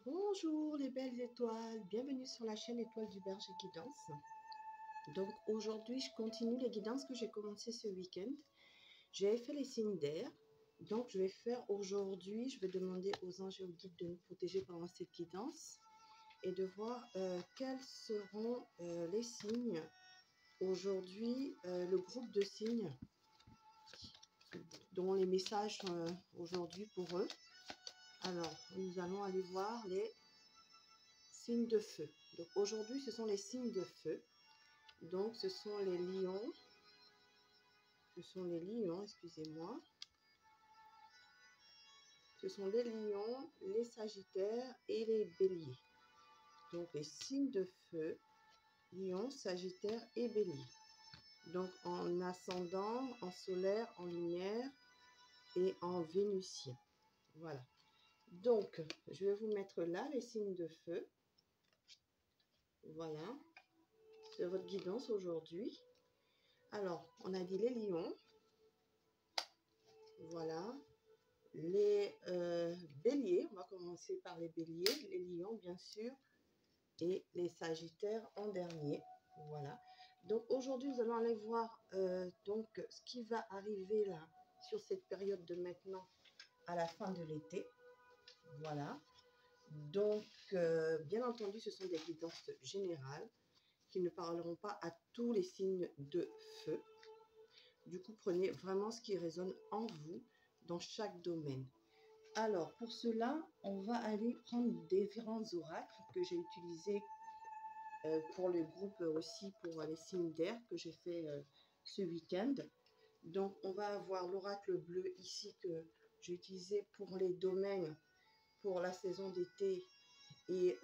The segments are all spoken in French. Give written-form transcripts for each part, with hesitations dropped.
Bonjour les belles étoiles, bienvenue sur la chaîne Étoile du Berger Guidance. Donc aujourd'hui je continue les guidances que j'ai commencé ce week-end. J'ai fait les signes d'air, donc je vais faire aujourd'hui, je vais demander aux anges et aux guides de nous protéger pendant cette guidance et de voir quels seront les signes. Aujourd'hui, le groupe de signes dont les messages aujourd'hui pour eux. Alors nous allons aller voir les signes de feu. Donc aujourd'hui ce sont les signes de feu. Donc ce sont les lions. Excusez-moi. Ce sont les lions, les sagittaires et les béliers. Donc les signes de feu, lion, sagittaire et bélier. Donc en ascendant, en solaire, en lumière et en vénusien. Voilà. Donc je vais vous mettre là les signes de feu. Voilà. C'est votre guidance aujourd'hui. Alors, on a dit les lions. Voilà. Les béliers, on va commencer par les béliers, les lions bien sûr, et les sagittaires en dernier. Voilà. Donc aujourd'hui, nous allons aller voir donc ce qui va arriver là, sur cette période de maintenant à la fin de l'été. Voilà. Donc, bien entendu, ce sont des guidances générales qui ne parleront pas à tous les signes de feu. Du coup, prenez vraiment ce qui résonne en vous dans chaque domaine. Alors, pour cela, on va aller prendre différents oracles que j'ai utilisés pour le groupe aussi, pour les signes d'air que j'ai fait ce week-end. Donc, on va avoir l'oracle bleu ici que j'ai utilisé pour les domaines, pour la saison d'été et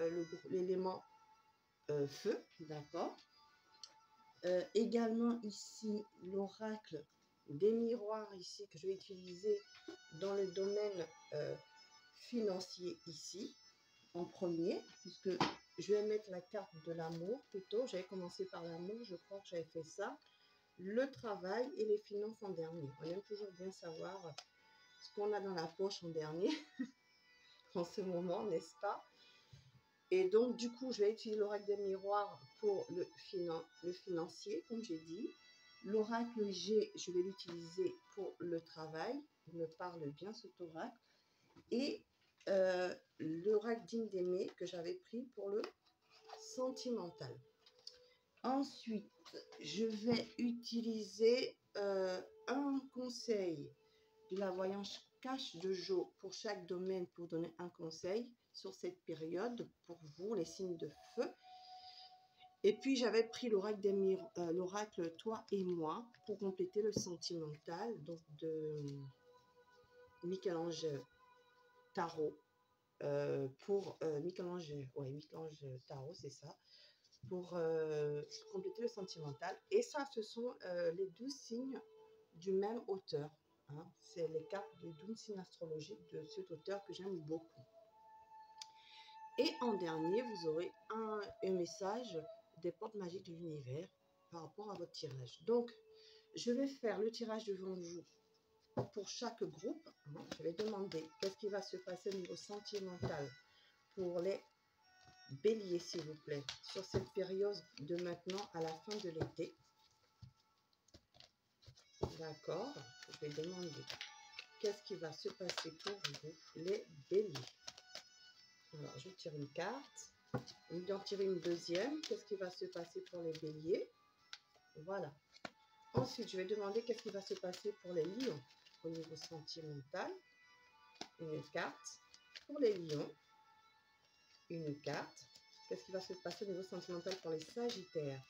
l'élément feu, d'accord. Également ici l'oracle des miroirs ici que je vais utiliser dans le domaine financier ici en premier, puisque je vais mettre la carte de l'amour plutôt. J'avais commencé par l'amour, je crois que j'avais fait ça, le travail et les finances en dernier. On aime toujours bien savoir ce qu'on a dans la poche en dernier en ce moment, n'est-ce pas? Et donc, du coup, je vais utiliser l'oracle des miroirs pour le financier, comme j'ai dit. L'oracle G, je vais l'utiliser pour le travail. Il me parle bien cet oracle. Et l'oracle digne d'aimer que j'avais pris pour le sentimental. Ensuite, je vais utiliser un conseil de la voyance cache de Jo pour chaque domaine pour donner un conseil sur cette période pour vous, les signes de feu. Et puis, j'avais pris l'oracle Toi et moi pour compléter le sentimental, donc de Michel-Ange Tarot. Pour Michel-Ange Tarot, c'est ça, pour compléter le sentimental. Et ça, ce sont les 12 signes du même auteur. Hein. C'est les cartes de 12 signes astrologiques de cet auteur que j'aime beaucoup. Et en dernier, vous aurez un message des portes magiques de l'univers par rapport à votre tirage. Donc, je vais faire le tirage devant vous pour chaque groupe. Je vais demander qu'est-ce qui va se passer au niveau sentimental pour les béliers, s'il vous plaît, sur cette période de maintenant à la fin de l'été. D'accord. Je vais demander qu'est-ce qui va se passer pour vous, les béliers. Alors, je tire une carte. Je vais en tirer une deuxième. Qu'est-ce qui va se passer pour les béliers? Voilà. Ensuite, je vais demander qu'est-ce qui va se passer pour les lions au niveau sentimental. Une carte. Pour les lions, une carte. Qu'est-ce qui va se passer au niveau sentimental pour les sagittaires?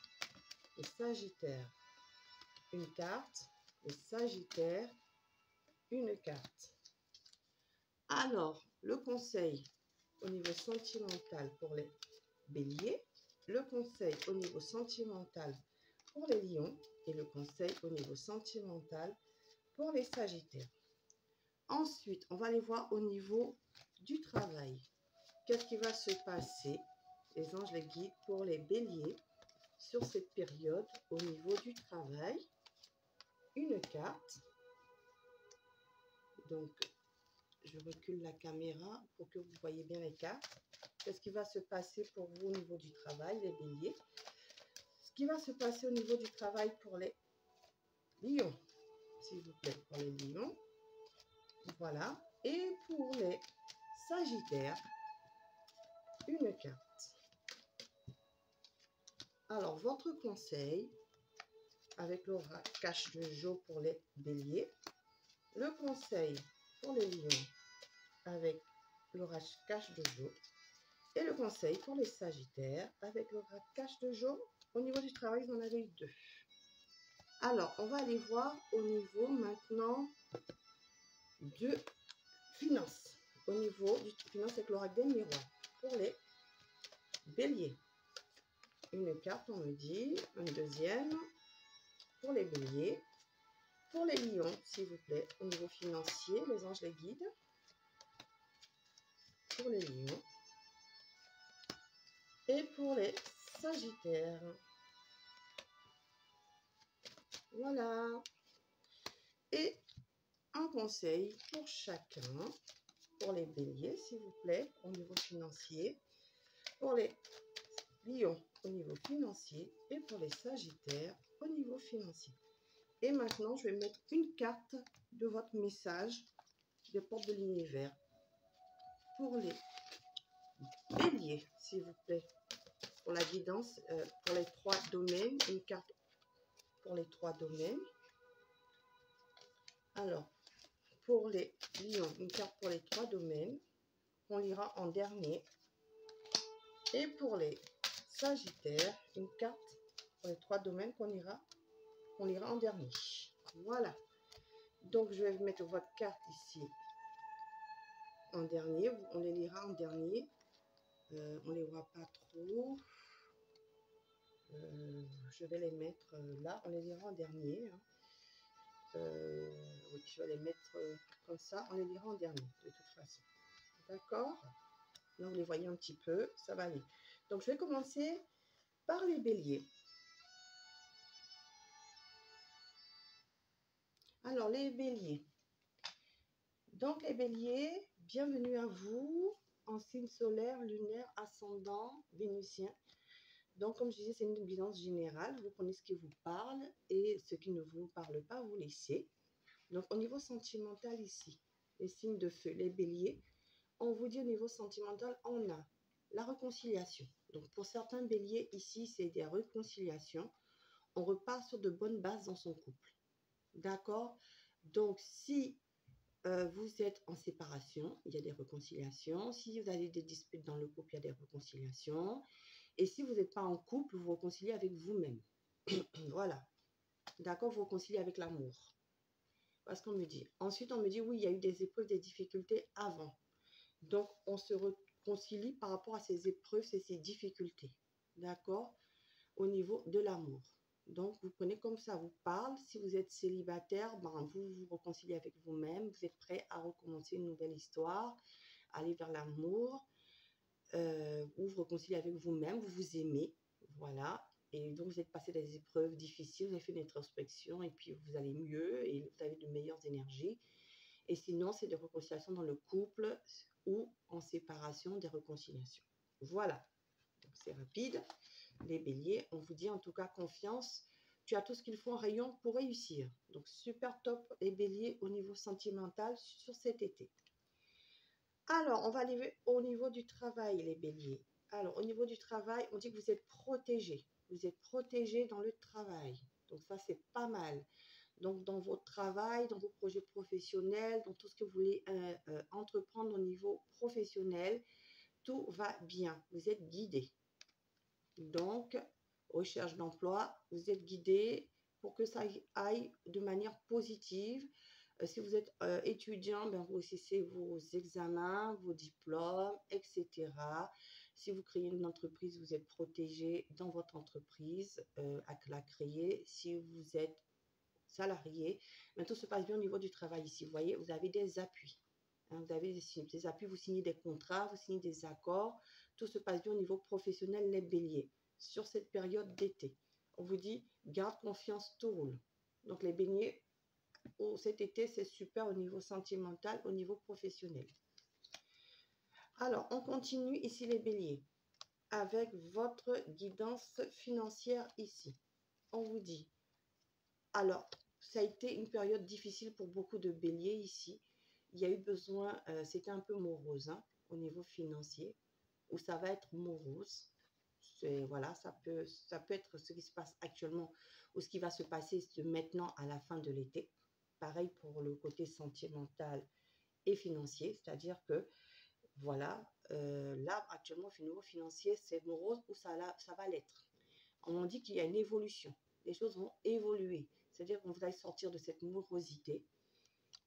Les sagittaires, une carte. Les sagittaires, une carte. Alors, le conseil au niveau sentimental pour les béliers, le conseil au niveau sentimental pour les lions et le conseil au niveau sentimental pour les sagittaires. Ensuite, on va aller voir au niveau du travail. Qu'est-ce qui va se passer, les anges, les guides, pour les béliers sur cette période au niveau du travail? Une carte. Donc, je recule la caméra pour que vous voyez bien les cartes. qu'est-ce qui va se passer pour vous au niveau du travail, les béliers. Ce qui va se passer au niveau du travail pour les lions, s'il vous plaît, pour les lions. Voilà. Et pour les sagittaires, une carte. Alors, votre conseil avec l'orage cache de Jo pour les béliers. Le conseil pour les lions avec l'orage cache de Jo. Et le conseil pour les sagittaires avec l'orage cache de Jo. Au niveau du travail, vous en avez eu 2. Alors, on va aller voir au niveau maintenant de finance. Au niveau du finance avec l'oracle des miroirs. Pour les béliers. Une carte, on me dit. Une deuxième. Pour les béliers. Pour les lions, s'il vous plaît. Au niveau financier, les anges les guident. Pour les lions. Et pour les sagittaires. Voilà. Et un conseil pour chacun. Pour les béliers, s'il vous plaît, au niveau financier. Pour les lions, au niveau financier. Et pour les sagittaires, au niveau financier. Et maintenant, je vais mettre une carte de votre message des portes de l'univers. Pour les béliers, s'il vous plaît. Pour la guidance, pour les 3 domaines. Une carte pour les 3 domaines. Alors, pour les lions, une carte pour les 3 domaines. On lira en dernier. Et pour les sagittaires, une carte pour les 3 domaines qu'on lira en dernier. Voilà. Donc, je vais mettre votre carte ici en dernier. On les lira en dernier. On ne les voit pas trop. Je vais les mettre là. On les lira en dernier. Hein. Oui, je vais les mettre comme ça. On les lira en dernier, de toute façon. D'accord? Là, vous les voyez un petit peu. Ça va aller. Donc, je vais commencer par les béliers. Alors, les béliers. Donc, les béliers, bienvenue à vous en signe solaire, lunaire, ascendant, vénusien. Donc, comme je disais, c'est une guidance générale. Vous prenez ce qui vous parle et ce qui ne vous parle pas, vous laissez. Donc, au niveau sentimental ici, les signes de feu, les béliers, on vous dit au niveau sentimental, on a la réconciliation. Donc, pour certains béliers, ici, c'est des réconciliations. On repart sur de bonnes bases dans son couple. D'accord? Donc, si vous êtes en séparation, il y a des réconciliations. Si vous avez des disputes dans le couple, il y a des réconciliations. Et si vous n'êtes pas en couple, vous vous réconciliez avec vous-même. Voilà. D'accord? Vous vous réconciliez avec l'amour. Parce qu'on me dit. Ensuite, on me dit, oui, il y a eu des épreuves, des difficultés avant. Donc, on se réconcilie par rapport à ces épreuves et ces difficultés. D'accord? Au niveau de l'amour. Donc, vous prenez comme ça vous parle. Si vous êtes célibataire, ben, vous vous réconciliez avec vous-même. Vous êtes prêt à recommencer une nouvelle histoire, aller vers l'amour. Vous vous réconciliez avec vous-même, vous vous aimez. Voilà. Et donc, vous êtes passé des épreuves difficiles, vous avez fait une introspection et puis vous allez mieux et vous avez de meilleures énergies. Et sinon, c'est des réconciliations dans le couple ou en séparation, des réconciliations. Voilà. Donc, c'est rapide. Les béliers, on vous dit en tout cas confiance, tu as tout ce qu'il faut en rayon pour réussir. Donc super top les béliers au niveau sentimental sur cet été. Alors, on va aller au niveau du travail, les béliers. Alors, au niveau du travail, on dit que vous êtes protégés. Vous êtes protégés dans le travail. Donc ça, c'est pas mal. Donc, dans votre travail, dans vos projets professionnels, dans tout ce que vous voulez entreprendre au niveau professionnel, tout va bien. Vous êtes guidés. Donc, recherche d'emploi, vous êtes guidé pour que ça aille de manière positive. Si vous êtes étudiant, ben vous réussissez vos examens, vos diplômes, etc. Si vous créez une entreprise, vous êtes protégé dans votre entreprise à la créer. Si vous êtes salarié, ben tout se passe bien au niveau du travail ici. Vous voyez, vous avez des appuis. Hein, vous avez des appuis, vous signez des contrats, vous signez des accords. Tout se passe bien au niveau professionnel, les béliers, sur cette période d'été. On vous dit, garde confiance, tout roule. Donc les béliers, cet été, c'est super au niveau sentimental, au niveau professionnel. Alors, on continue ici les béliers avec votre guidance financière ici. On vous dit, alors, ça a été une période difficile pour beaucoup de béliers ici. Il y a eu besoin, c'était un peu morose hein, au niveau financier, où ça va être morose. Voilà, ça peut être ce qui se passe actuellement ou ce qui va se passer de maintenant à la fin de l'été. Pareil pour le côté sentimental et financier, c'est-à-dire que voilà, là actuellement au niveau financier c'est morose ou ça va l'être. On dit qu'il y a une évolution, les choses vont évoluer, c'est-à-dire que vous allez sortir de cette morosité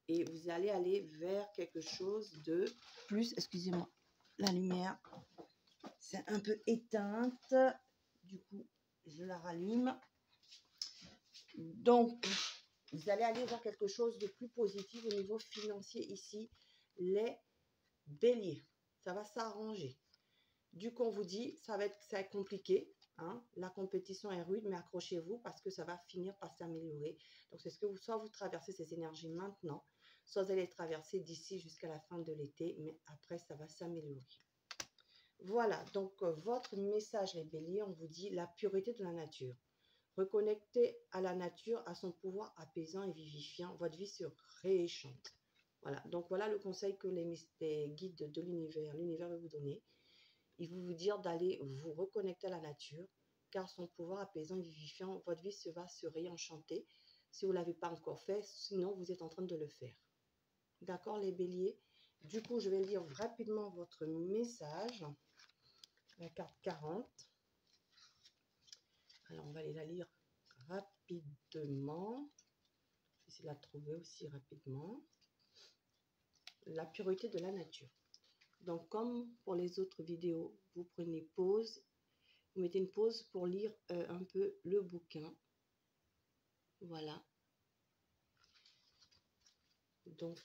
et vous allez aller vers quelque chose de plus, excusez-moi, la lumière c'est un peu éteinte, du coup je la rallume. Donc vous allez aller vers quelque chose de plus positif au niveau financier ici, les béliers, ça va s'arranger. Du coup on vous dit ça va être compliqué hein? La compétition est rude, mais accrochez-vous parce que ça va finir par s'améliorer. Donc c'est ce que soit vous traversez ces énergies maintenant, soit vous allez les traverser d'ici jusqu'à la fin de l'été, mais après ça va s'améliorer. Voilà, donc votre message les béliers, on vous dit la pureté de la nature. Reconnectez à la nature, à son pouvoir apaisant et vivifiant, votre vie se réchante. Voilà, donc voilà le conseil que les guides de l'univers va vous donner. Il va vous dire d'aller vous reconnecter à la nature, car son pouvoir apaisant et vivifiant, votre vie va se réenchanter si vous ne l'avez pas encore fait, sinon vous êtes en train de le faire. D'accord les béliers? Du coup, je vais lire rapidement votre message. La carte 40. Alors, on va aller la lire rapidement. Je vais essayer de la trouver aussi rapidement. La pureté de la nature. Donc, comme pour les autres vidéos, vous prenez pause. Vous mettez une pause pour lire un peu le bouquin. Voilà. Donc,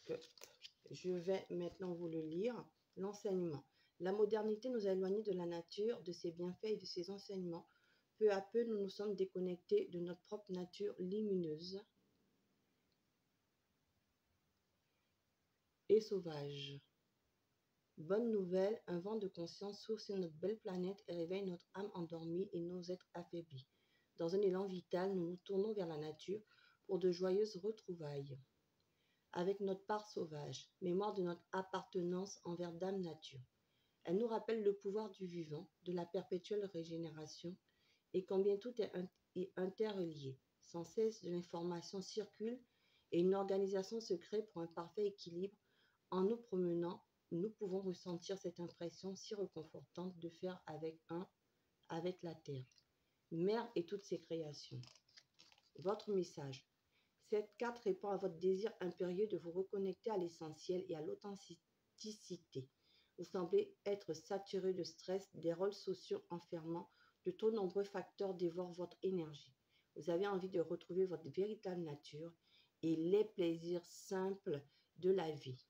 je vais maintenant vous le lire. L'enseignement. La modernité nous a éloignés de la nature, de ses bienfaits et de ses enseignements. Peu à peu, nous nous sommes déconnectés de notre propre nature lumineuse et sauvage. Bonne nouvelle, un vent de conscience souffle sur notre belle planète et réveille notre âme endormie et nos êtres affaiblis. Dans un élan vital, nous nous tournons vers la nature pour de joyeuses retrouvailles. Avec notre part sauvage, mémoire de notre appartenance envers Dame Nature. Elle nous rappelle le pouvoir du vivant, de la perpétuelle régénération et combien tout est interrelié. Sans cesse, de l'information circule et une organisation se crée pour un parfait équilibre. En nous promenant, nous pouvons ressentir cette impression si réconfortante de faire avec la terre, mère et toutes ses créations. Votre message. Cette carte répond à votre désir impérieux de vous reconnecter à l'essentiel et à l'authenticité. Vous semblez être saturé de stress, des rôles sociaux enfermants, de trop nombreux facteurs dévorent votre énergie. Vous avez envie de retrouver votre véritable nature et les plaisirs simples de la vie.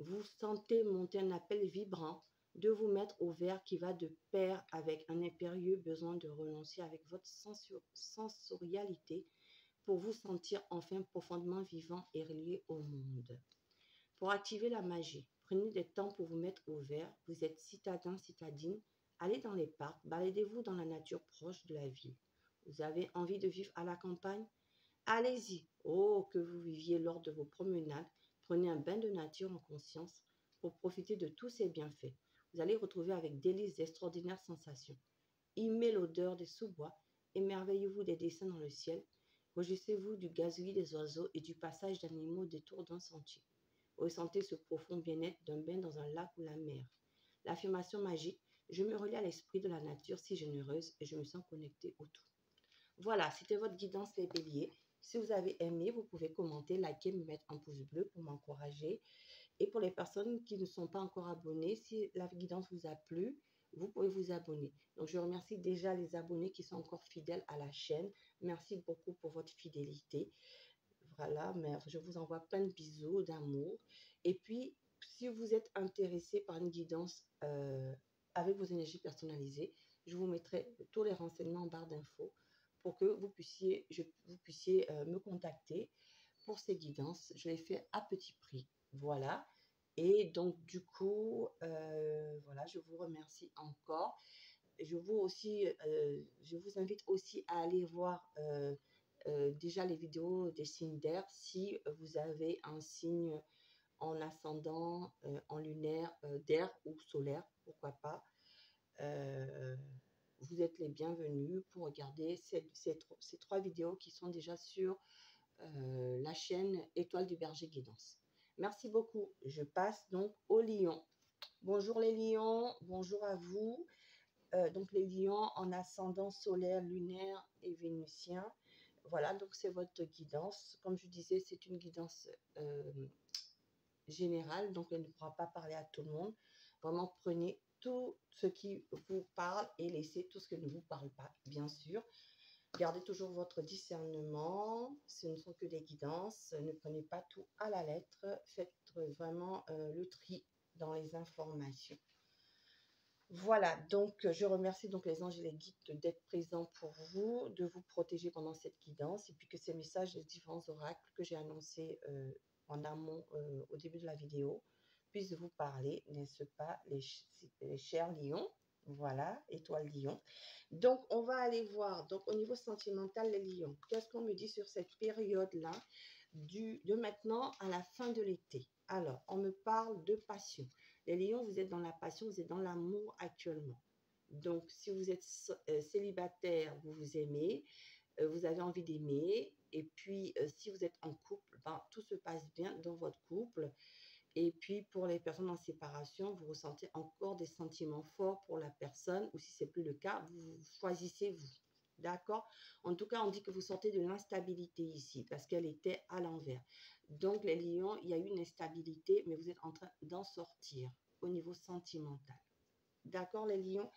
Vous sentez monter un appel vibrant de vous mettre au vert qui va de pair avec un impérieux besoin de renoncer avec votre sensorialité pour vous sentir enfin profondément vivant et relié au monde. Pour activer la magie, prenez des temps pour vous mettre au vert. Vous êtes citadin, citadine. Allez dans les parcs, baladez-vous dans la nature proche de la ville. Vous avez envie de vivre à la campagne? Allez-y. Oh, que vous viviez lors de vos promenades. Prenez un bain de nature en conscience pour profiter de tous ses bienfaits. Vous allez retrouver avec délice d'extraordinaires sensations. Aimez l'odeur des sous-bois. Émerveillez-vous des dessins dans le ciel. Réjouissez-vous du gazouillis des oiseaux et du passage d'animaux détour d'un sentier. Ressentez ce profond bien-être d'un bain dans un lac ou la mer. L'affirmation magique, je me relie à l'esprit de la nature si généreuse et je me sens connectée au tout. Voilà, c'était votre guidance les béliers. Si vous avez aimé, vous pouvez commenter, liker, me mettre un pouce bleu pour m'encourager. Et pour les personnes qui ne sont pas encore abonnées, si la guidance vous a plu, vous pouvez vous abonner. Donc, je remercie déjà les abonnés qui sont encore fidèles à la chaîne. Merci beaucoup pour votre fidélité. Voilà, mais je vous envoie plein de bisous, d'amour. Et puis, si vous êtes intéressé par une guidance avec vos énergies personnalisées, je vous mettrai tous les renseignements en barre d'infos pour que vous puissiez me contacter pour ces guidances. Je les fais à petit prix. Voilà. Et donc, du coup, je vous remercie encore. Je vous invite aussi à aller voir déjà les vidéos des signes d'air si vous avez un signe en ascendant, en lunaire, d'air ou solaire, pourquoi pas. Vous êtes les bienvenus pour regarder ces 3 vidéos qui sont déjà sur la chaîne Étoile du Berger Guidance. Merci beaucoup. Je passe donc aux lions. Bonjour les lions, bonjour à vous. Donc les lions en ascendant solaire, lunaire et vénusien. Voilà, donc c'est votre guidance. Comme je disais, c'est une guidance générale, donc elle ne pourra pas parler à tout le monde. Vraiment, prenez tout ce qui vous parle et laissez tout ce qui ne vous parle pas, bien sûr. Gardez toujours votre discernement, ce ne sont que des guidances, ne prenez pas tout à la lettre, faites vraiment le tri dans les informations. Voilà, donc je remercie donc les anges et les guides d'être présents pour vous, de vous protéger pendant cette guidance, et puis que ces messages des différents oracles que j'ai annoncés en amont au début de la vidéo puissent vous parler, n'est-ce pas, les chers lions. Voilà, étoile lion. Donc, on va aller voir, donc au niveau sentimental, les lions. Qu'est-ce qu'on me dit sur cette période-là, de maintenant à la fin de l'été? Alors, on me parle de passion. Les lions, vous êtes dans la passion, vous êtes dans l'amour actuellement. Donc, si vous êtes célibataire, vous vous aimez, vous avez envie d'aimer. Et puis, si vous êtes en couple, ben, tout se passe bien dans votre couple. Et puis, pour les personnes en séparation, vous ressentez encore des sentiments forts pour la personne, ou si ce n'est plus le cas, vous choisissez vous. D'accord? En tout cas, on dit que vous sortez de l'instabilité ici, parce qu'elle était à l'envers. Donc, les lions, il y a eu une instabilité, mais vous êtes en train d'en sortir au niveau sentimental. D'accord, les lions?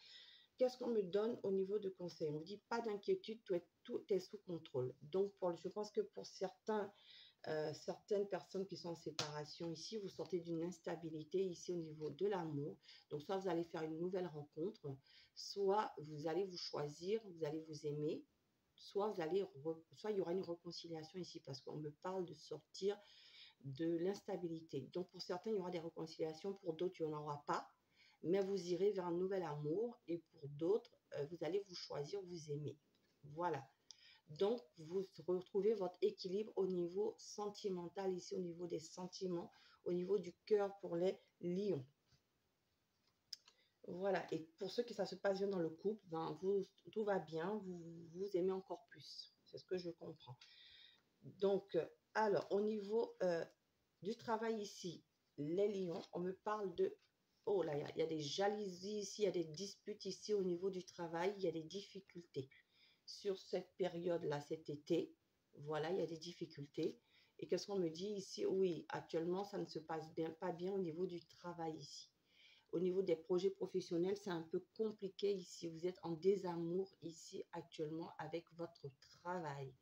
Qu'est-ce qu'on me donne au niveau de conseil? On me dit pas d'inquiétude, tout est sous contrôle. Donc, je pense que pour certaines personnes qui sont en séparation ici, vous sortez d'une instabilité ici au niveau de l'amour. Donc, soit vous allez faire une nouvelle rencontre, soit vous allez vous choisir, vous allez vous aimer, soit il y aura une réconciliation ici, parce qu'on me parle de sortir de l'instabilité. Donc, pour certains, il y aura des réconciliations, pour d'autres, il n'y en aura pas, mais vous irez vers un nouvel amour, et pour d'autres, vous allez vous choisir, vous aimer. Voilà. Donc, vous retrouvez votre équilibre au niveau sentimental, ici au niveau des sentiments, au niveau du cœur pour les lions. Voilà, et pour ceux qui ça se passe bien dans le couple, ben tout va bien, vous aimez encore plus. C'est ce que je comprends. Donc, alors, au niveau du travail ici, les lions, on me parle de... Oh là, il y a des jalousies ici, il y a des disputes ici au niveau du travail, il y a des difficultés. Sur cette période-là, cet été, voilà, il y a des difficultés. Et qu'est-ce qu'on me dit ici? Oui, actuellement, ça ne se passe pas bien au niveau du travail ici. Au niveau des projets professionnels, c'est un peu compliqué ici. Vous êtes en désamour ici actuellement avec votre travail.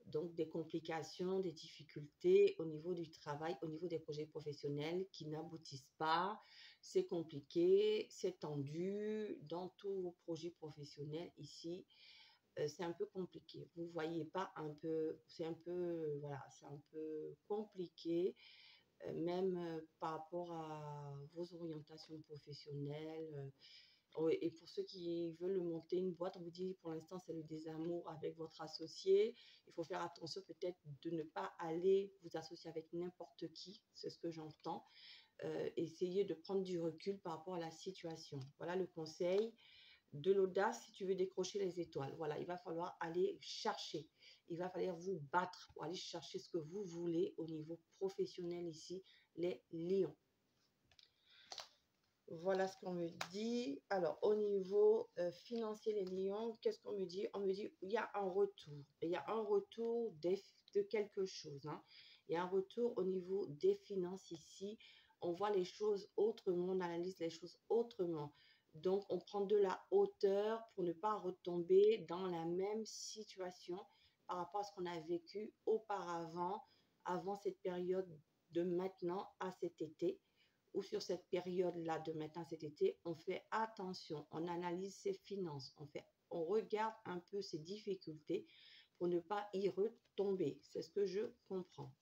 Donc, des complications, des difficultés au niveau du travail, au niveau des projets professionnels qui n'aboutissent pas. C'est compliqué, c'est tendu dans tous vos projets professionnels ici. C'est un peu compliqué. Vous voyez pas un peu, c'est un peu, voilà, c'est un peu compliqué, même par rapport à vos orientations professionnelles. Et pour ceux qui veulent monter une boîte, on vous dit pour l'instant c'est le désamour avec votre associé. Il faut faire attention peut-être de ne pas aller vous associer avec n'importe qui, c'est ce que j'entends. Essayez de prendre du recul par rapport à la situation. Voilà le conseil. De l'audace si tu veux décrocher les étoiles. Voilà, il va falloir aller chercher. Il va falloir vous battre pour aller chercher ce que vous voulez au niveau professionnel ici, les lions. Voilà ce qu'on me dit. Alors, au niveau financier, les lions, qu'est-ce qu'on me dit? On me dit il y a un retour. Il y a un retour de quelque chose. Hein. Il y a un retour au niveau des finances ici. On voit les choses autrement, on analyse les choses autrement. Donc, on prend de la hauteur pour ne pas retomber dans la même situation par rapport à ce qu'on a vécu auparavant, avant cette période de maintenant à cet été, ou sur cette période-là de maintenant cet été. On fait attention, on analyse ses finances, on regarde un peu ses difficultés pour ne pas y retomber. C'est ce que je comprends.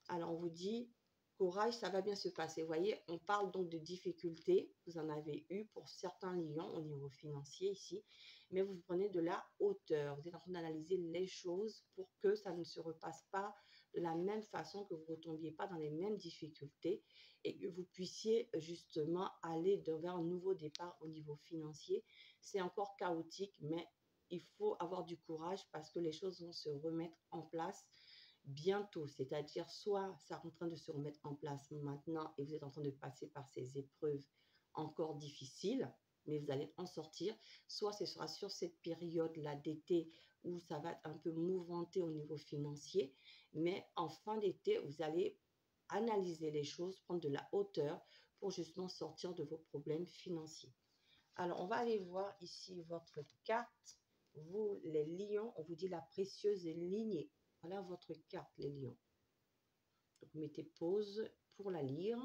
Alors, on vous dit courage, ça va bien se passer. Vous voyez, on parle donc de difficultés. Vous en avez eu pour certains lions au niveau financier ici, mais vous prenez de la hauteur. Vous êtes en train d'analyser les choses pour que ça ne se repasse pas de la même façon, que vous ne retombiez pas dans les mêmes difficultés et que vous puissiez justement aller vers un nouveau départ au niveau financier. C'est encore chaotique, mais il faut avoir du courage parce que les choses vont se remettre en place bientôt, c'est-à-dire soit ça est en train de se remettre en place maintenant et vous êtes en train de passer par ces épreuves encore difficiles, mais vous allez en sortir, soit ce sera sur cette période-là d'été où ça va être un peu mouvementé au niveau financier, mais en fin d'été, vous allez analyser les choses, prendre de la hauteur pour justement sortir de vos problèmes financiers. Alors, on va aller voir ici votre carte. Vous, les lions, on vous dit la précieuse lignée. Voilà votre carte, les lions. Donc, mettez pause pour la lire.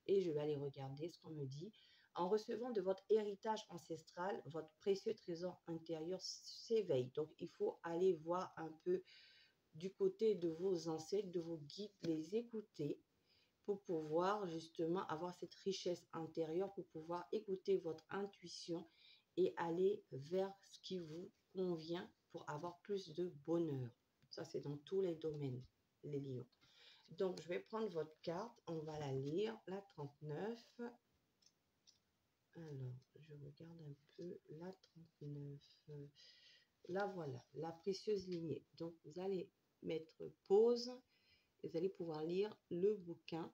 Et je vais aller regarder ce qu'on me dit. En recevant de votre héritage ancestral, votre précieux trésor intérieur s'éveille. Donc, il faut aller voir un peu du côté de vos ancêtres, de vos guides, les écouter pour pouvoir justement avoir cette richesse intérieure, pour pouvoir écouter votre intuition et aller vers ce qui vous convient pour avoir plus de bonheur. Ça, c'est dans tous les domaines, les lions. Donc, je vais prendre votre carte, on va la lire, la 39. Alors, je regarde un peu la 39. Là, voilà, la précieuse lignée. Donc, vous allez mettre pause et vous allez pouvoir lire le bouquin.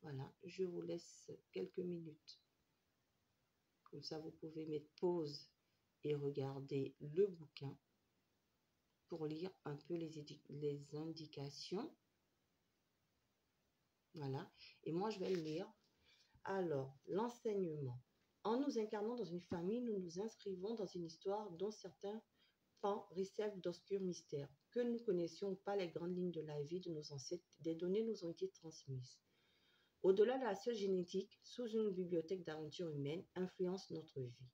Voilà, je vous laisse quelques minutes. Comme ça, vous pouvez mettre pause et regarder le bouquin pour lire un peu les indications. Voilà, et moi, je vais le lire. Alors, l'enseignement. En nous incarnant dans une famille, nous nous inscrivons dans une histoire dont certains pans réservent d'obscurs mystères. Que nous connaissions pas les grandes lignes de la vie de nos ancêtres, des données nous ont été transmises. Au-delà de la seule génétique, sous une bibliothèque d'aventures humaines, influence notre vie.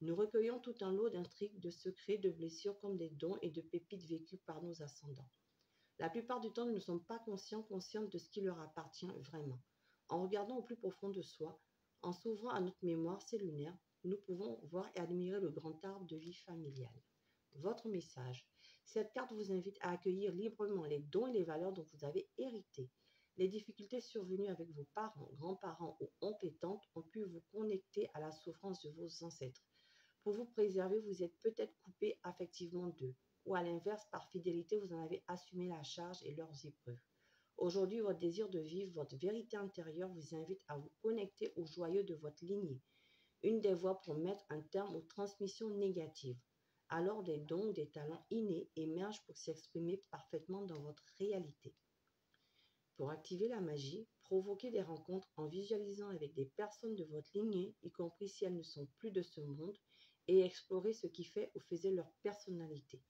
Nous recueillons tout un lot d'intrigues, de secrets, de blessures comme des dons et de pépites vécues par nos ascendants. La plupart du temps, nous ne sommes pas conscients de ce qui leur appartient vraiment. En regardant au plus profond de soi, en s'ouvrant à notre mémoire cellulaire, nous pouvons voir et admirer le grand arbre de vie familiale. Votre message. Cette carte vous invite à accueillir librement les dons et les valeurs dont vous avez hérité. Les difficultés survenues avec vos parents, grands-parents ou oncles et tantes ont pu vous connecter à la souffrance de vos ancêtres. Pour vous préserver, vous êtes peut-être coupé affectivement d'eux, ou à l'inverse, par fidélité, vous en avez assumé la charge et leurs épreuves. Aujourd'hui, votre désir de vivre, votre vérité intérieure vous invite à vous connecter aux joyeux de votre lignée, une des voies pour mettre un terme aux transmissions négatives. Alors des dons, des talents innés émergent pour s'exprimer parfaitement dans votre réalité. Pour activer la magie, provoquez des rencontres en visualisant avec des personnes de votre lignée, y compris si elles ne sont plus de ce monde, et explorez ce qui fait ou faisait leur personnalité.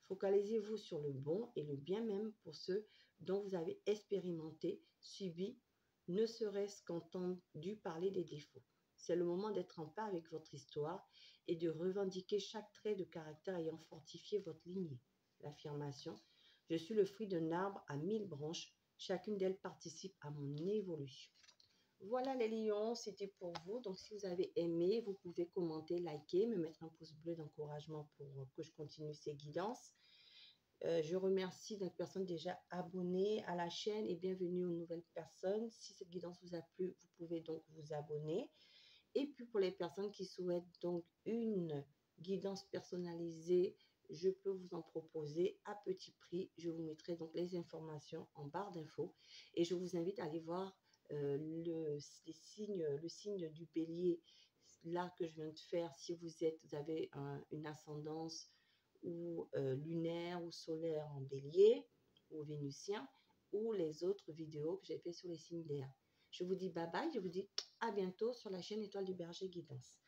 Focalisez-vous sur le bon et le bien même pour ceux dont vous avez expérimenté, subi, ne serait-ce qu'entendu parler des défauts. C'est le moment d'être en paix avec votre histoire et de revendiquer chaque trait de caractère ayant fortifié votre lignée. L'affirmation « Je suis le fruit d'un arbre à 1000 branches, chacune d'elles participe à mon évolution ». Voilà les lions, c'était pour vous. Donc si vous avez aimé, vous pouvez commenter, liker, me mettre un pouce bleu d'encouragement pour que je continue ces guidances. Je remercie les personnes déjà abonnées à la chaîne et bienvenue aux nouvelles personnes. Si cette guidance vous a plu, vous pouvez donc vous abonner. Et puis pour les personnes qui souhaitent donc une guidance personnalisée, je peux vous en proposer à petit prix. Je vous mettrai donc les informations en barre d'infos et je vous invite à aller voir le signe du bélier là que je viens de faire. Si vous avez une ascendance ou lunaire ou solaire en bélier ou vénusien, ou les autres vidéos que j'ai fait sur les signes d'air. Je vous dis bye bye, je vous dis à bientôt sur la chaîne Étoile du Berger Guidance.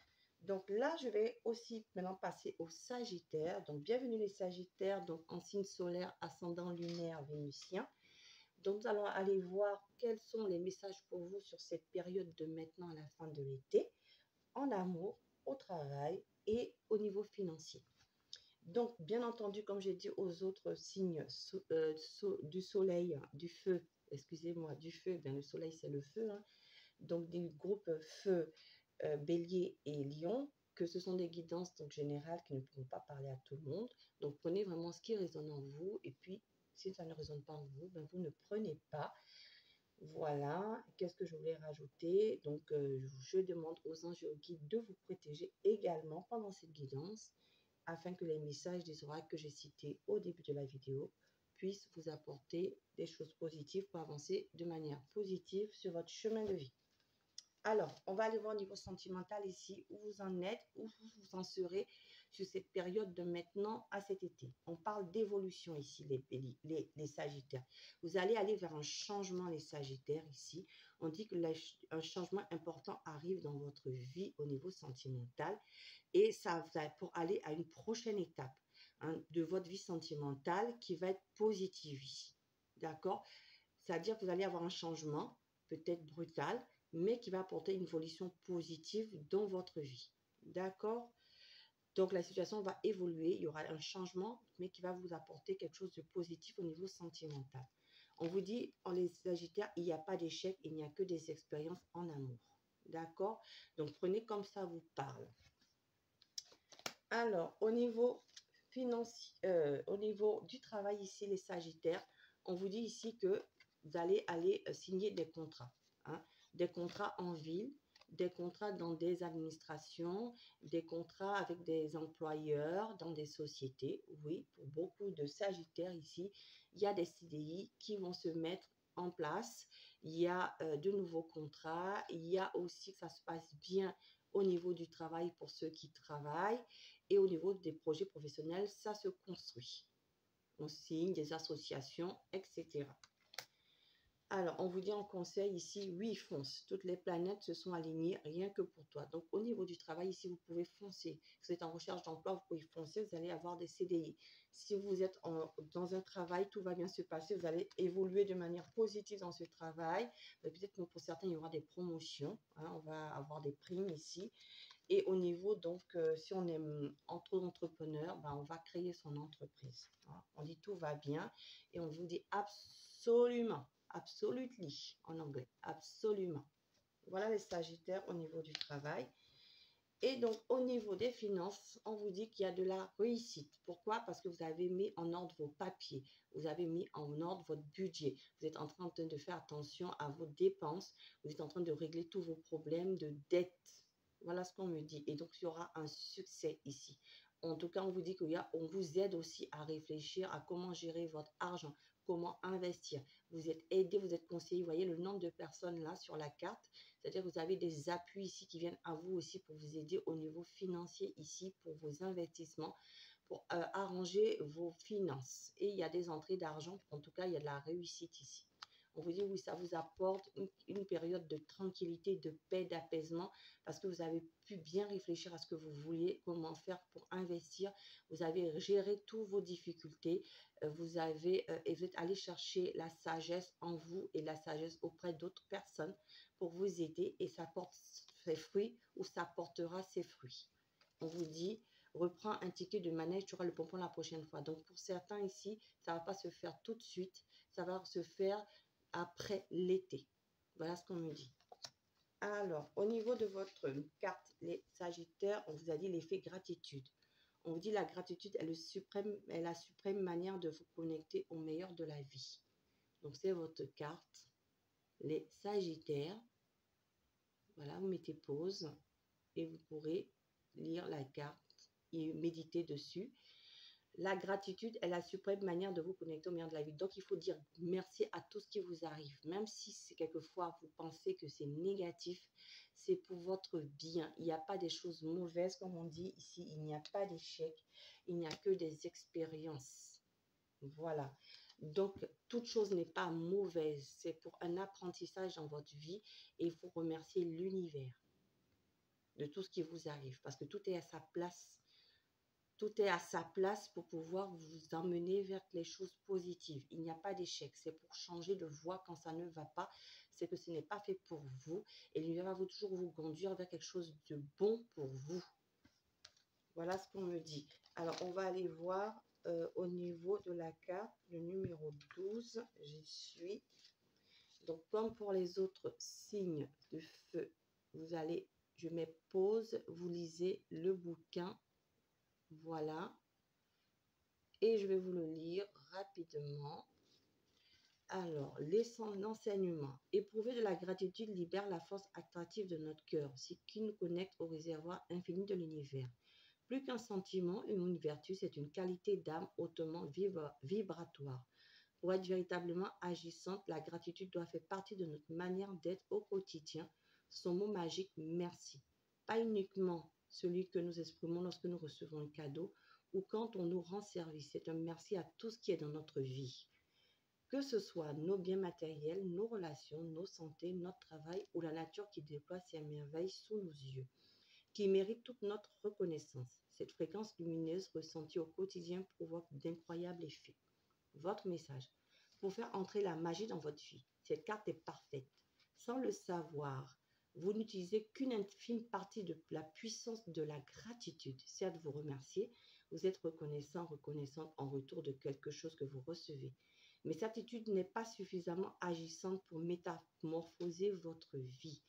Donc là, je vais aussi maintenant passer au Sagittaire. Donc bienvenue les Sagittaires, donc en signe solaire, ascendant lunaire, vénusien. Donc nous allons aller voir quels sont les messages pour vous sur cette période de maintenant à la fin de l'été, en amour, au travail et au niveau financier. Donc, bien entendu, comme j'ai dit aux autres signes du soleil, du feu, excusez-moi, du feu, ben le soleil c'est le feu, hein. Donc du groupe feu, bélier et lion, que ce sont des guidances donc générales qui ne pourront pas parler à tout le monde. Donc prenez vraiment ce qui résonne en vous, et puis si ça ne résonne pas en vous, ben vous ne prenez pas. Voilà, qu'est-ce que je voulais rajouter? Donc, je demande aux anges et aux guides de vous protéger également pendant cette guidance, afin que les messages des oracles que j'ai cités au début de la vidéo puissent vous apporter des choses positives pour avancer de manière positive sur votre chemin de vie. Alors, on va aller voir au niveau sentimental ici, où vous en êtes, où vous en serez sur cette période de maintenant à cet été. On parle d'évolution ici, les Sagittaires. Vous allez aller vers un changement, les Sagittaires, ici. On dit que un changement important arrive dans votre vie au niveau sentimental, et ça va pour aller à une prochaine étape, hein, de votre vie sentimentale qui va être positive ici. D'accord? C'est-à-dire que vous allez avoir un changement, peut-être brutal, mais qui va apporter une évolution positive dans votre vie. D'accord? Donc, la situation va évoluer, il y aura un changement, mais qui va vous apporter quelque chose de positif au niveau sentimental. On vous dit, en les Sagittaires, il n'y a pas d'échec, il n'y a que des expériences en amour. D'accord? Donc, prenez comme ça vous parle. Alors, au niveau financier, au niveau du travail ici, les Sagittaires, on vous dit ici que vous allez aller signer des contrats, hein, des contrats en ville, des contrats dans des administrations, des contrats avec des employeurs, dans des sociétés. Oui, pour beaucoup de Sagittaires ici, il y a des CDI qui vont se mettre en place. Il y a de nouveaux contrats. Il y a aussi que ça se passe bien au niveau du travail pour ceux qui travaillent. Et au niveau des projets professionnels, ça se construit. On signe des associations, etc. Alors, on vous dit en conseil ici, oui, fonce. Toutes les planètes se sont alignées rien que pour toi. Donc, au niveau du travail, ici, vous pouvez foncer. Si vous êtes en recherche d'emploi, vous pouvez foncer, vous allez avoir des CDI. Si vous êtes dans un travail, tout va bien se passer, vous allez évoluer de manière positive dans ce travail. Peut-être que pour certains, il y aura des promotions, hein, on va avoir des primes ici. Et au niveau, donc, si on est entrepreneur, ben, on va créer son entreprise, hein. On dit tout va bien et on vous dit absolument, absolutely en anglais, absolument. Voilà les Sagittaires au niveau du travail. Et donc, au niveau des finances, on vous dit qu'il y a de la réussite. Pourquoi? Parce que vous avez mis en ordre vos papiers, vous avez mis en ordre votre budget. Vous êtes en train de faire attention à vos dépenses, vous êtes en train de régler tous vos problèmes de dette. Voilà ce qu'on me dit. Et donc, il y aura un succès ici. En tout cas, on vous dit qu'on vous aide aussi à réfléchir à comment gérer votre argent, comment investir. Vous êtes aidé, vous êtes conseillé. Vous voyez le nombre de personnes là sur la carte. C'est-à-dire que vous avez des appuis ici qui viennent à vous aussi pour vous aider au niveau financier ici, pour vos investissements, pour arranger vos finances. Et il y a des entrées d'argent. En tout cas, il y a de la réussite ici. On vous dit oui, ça vous apporte une période de tranquillité, de paix, d'apaisement, parce que vous avez pu bien réfléchir à ce que vous vouliez, comment faire pour investir. Vous avez géré toutes vos difficultés. Vous êtes allé chercher la sagesse en vous et la sagesse auprès d'autres personnes pour vous aider, et ça porte ses fruits, ou ça portera ses fruits. On vous dit, reprends un ticket de manège, tu auras le pompon la prochaine fois. Donc pour certains ici, ça ne va pas se faire tout de suite, ça va se faire après l'été. Voilà ce qu'on me dit. Alors, au niveau de votre carte, les Sagittaires, on vous a dit l'effet gratitude. On vous dit la gratitude est la suprême manière de vous connecter au meilleur de la vie. Donc, c'est votre carte, les Sagittaires. Voilà, vous mettez pause et vous pourrez lire la carte et méditer dessus. La gratitude est la suprême manière de vous connecter au meilleur de la vie. Donc, il faut dire merci à tout ce qui vous arrive. Même si c'est quelquefois vous pensez que c'est négatif, c'est pour votre bien. Il n'y a pas des choses mauvaises, comme on dit ici. Il n'y a pas d'échec. Il n'y a que des expériences. Voilà. Donc, toute chose n'est pas mauvaise. C'est pour un apprentissage dans votre vie. Et il faut remercier l'univers de tout ce qui vous arrive. Parce que tout est à sa place. Tout est à sa place pour pouvoir vous emmener vers les choses positives. Il n'y a pas d'échec. C'est pour changer de voie quand ça ne va pas. C'est que ce n'est pas fait pour vous. Et l'univers va toujours vous conduire vers quelque chose de bon pour vous. Voilà ce qu'on me dit. Alors, on va aller voir au niveau de la carte, le numéro 12. J'y suis. Donc, comme pour les autres signes de feu, je mets pause, vous lisez le bouquin. Voilà. Et je vais vous le lire rapidement. Alors, l'enseignement. Éprouver de la gratitude libère la force attractive de notre cœur, ce qui nous connecte au réservoir infini de l'univers. Plus qu'un sentiment, une vertu, c'est une qualité d'âme hautement vibratoire. Pour être véritablement agissante, la gratitude doit faire partie de notre manière d'être au quotidien. Son mot magique, merci. Pas uniquement celui que nous exprimons lorsque nous recevons un cadeau ou quand on nous rend service. C'est un merci à tout ce qui est dans notre vie. Que ce soit nos biens matériels, nos relations, nos santé, notre travail ou la nature qui déploie ses merveilles sous nos yeux, qui mérite toute notre reconnaissance. Cette fréquence lumineuse ressentie au quotidien provoque d'incroyables effets. Votre message. Pour faire entrer la magie dans votre vie, cette carte est parfaite. Sans le savoir, vous n'utilisez qu'une infime partie de la puissance de la gratitude. Certes, vous remerciez, vous êtes reconnaissante en retour de quelque chose que vous recevez. Mais cette attitude n'est pas suffisamment agissante pour métamorphoser votre vie.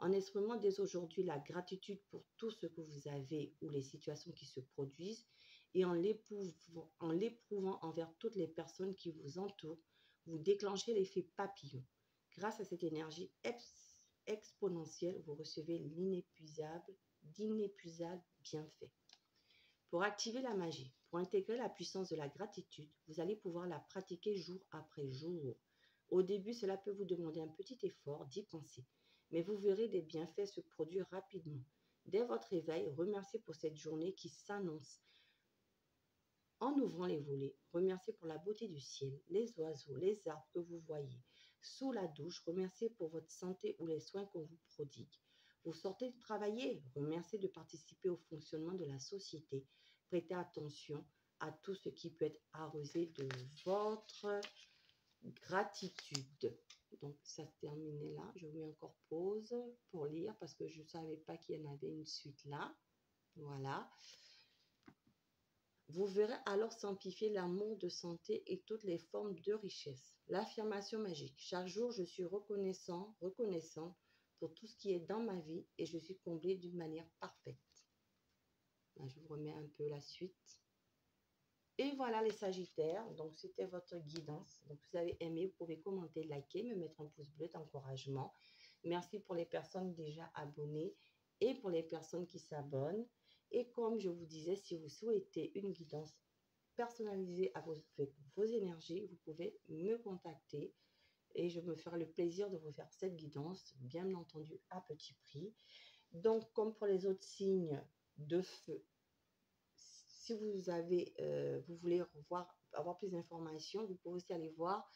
En exprimant dès aujourd'hui la gratitude pour tout ce que vous avez ou les situations qui se produisent et en l'éprouvant envers toutes les personnes qui vous entourent, vous déclenchez l'effet papillon. Grâce à cette énergie exponentielle, vous recevez d'inépuisables bienfaits. Pour activer la magie, pour intégrer la puissance de la gratitude, vous allez pouvoir la pratiquer jour après jour. Au début, cela peut vous demander un petit effort d'y penser, mais vous verrez des bienfaits se produire rapidement. Dès votre réveil, remerciez pour cette journée qui s'annonce. En ouvrant les volets, remerciez pour la beauté du ciel, les oiseaux, les arbres que vous voyez. Sous la douche, remerciez pour votre santé ou les soins qu'on vous prodigue. Vous sortez de travailler, remerciez de participer au fonctionnement de la société. Prêtez attention à tout ce qui peut être arrosé de votre gratitude. Donc, ça se termine là. Je vous mets encore pause pour lire parce que je ne savais pas qu'il y en avait une suite là. Voilà. Vous verrez alors s'amplifier l'amour de santé et toutes les formes de richesse. L'affirmation magique. Chaque jour, je suis reconnaissante pour tout ce qui est dans ma vie et je suis comblée d'une manière parfaite. Là, je vous remets un peu la suite. Et voilà les Sagittaires. Donc, c'était votre guidance. Donc, vous avez aimé, vous pouvez commenter, liker, me mettre un pouce bleu d'encouragement. Merci pour les personnes déjà abonnées et pour les personnes qui s'abonnent. Et comme je vous disais, si vous souhaitez une guidance personnalisée avec vos énergies, vous pouvez me contacter et je me ferai le plaisir de vous faire cette guidance, bien entendu à petit prix. Donc, comme pour les autres signes de feu, si vous voulez avoir plus d'informations, vous pouvez aussi aller voir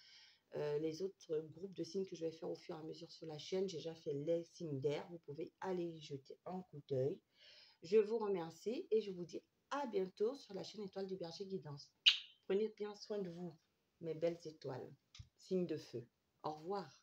les autres groupes de signes que je vais faire au fur et à mesure sur la chaîne. J'ai déjà fait les signes d'air, vous pouvez aller y jeter un coup d'œil. Je vous remercie et je vous dis à bientôt sur la chaîne Étoile du Berger Guidance. Prenez bien soin de vous, mes belles étoiles, signes de feu. Au revoir.